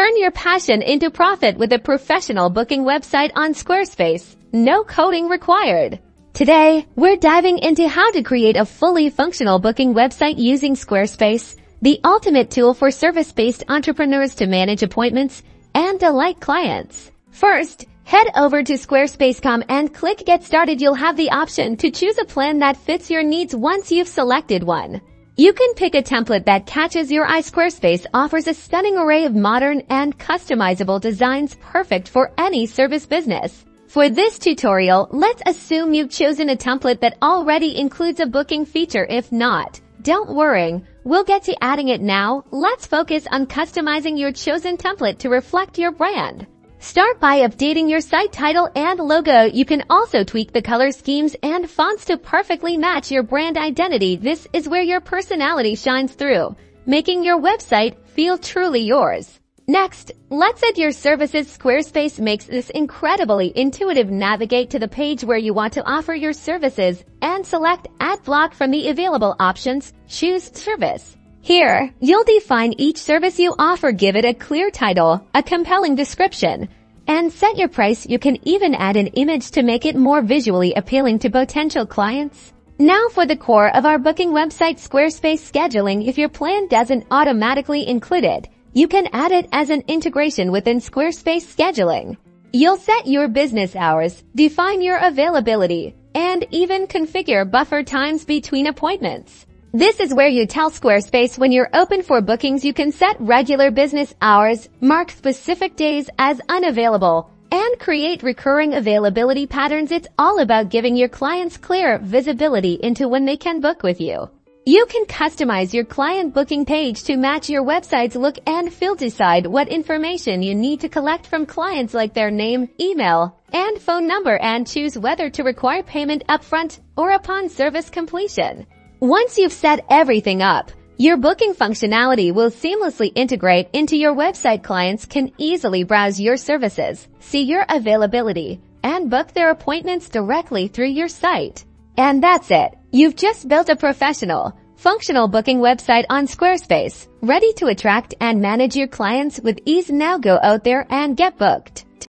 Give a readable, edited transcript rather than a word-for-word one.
Turn your passion into profit with a professional booking website on Squarespace. No coding required. Today, we're diving into how to create a fully functional booking website using Squarespace, the ultimate tool for service-based entrepreneurs to manage appointments and delight clients. First, head over to Squarespace.com and click Get Started. You'll have the option to choose a plan that fits your needs once you've selected one. You can pick a template that catches your eye. Squarespace offers a stunning array of modern and customizable designs perfect for any service business. For this tutorial, let's assume you've chosen a template that already includes a booking feature. If not, don't worry, we'll get to adding it now. Let's focus on customizing your chosen template to reflect your brand. Start by updating your site title and logo. You can also tweak the color schemes and fonts to perfectly match your brand identity. This is where your personality shines through, making your website feel truly yours. Next, let's add your services. Squarespace makes this incredibly intuitive. Navigate to the page where you want to offer your services and select Add Block from the available options. Choose Service. Here, you'll define each service you offer, give it a clear title, a compelling description, and set your price. You can even add an image to make it more visually appealing to potential clients. Now for the core of our booking website, Squarespace scheduling. If your plan doesn't automatically include it, you can add it as an integration within Squarespace scheduling. You'll set your business hours, define your availability, and even configure buffer times between appointments. This is where you tell Squarespace when you're open for bookings. You can set regular business hours, mark specific days as unavailable, and create recurring availability patterns. It's all about giving your clients clear visibility into when they can book with you. You can customize your client booking page to match your website's look and feel. Decide what information you need to collect from clients, like their name, email, and phone number, and choose whether to require payment upfront or upon service completion. Once you've set everything up, your booking functionality will seamlessly integrate into your website. Clients can easily browse your services, see your availability, and book their appointments directly through your site. And that's it. You've just built a professional, functional booking website on Squarespace, ready to attract and manage your clients with ease. Now go out there and get booked.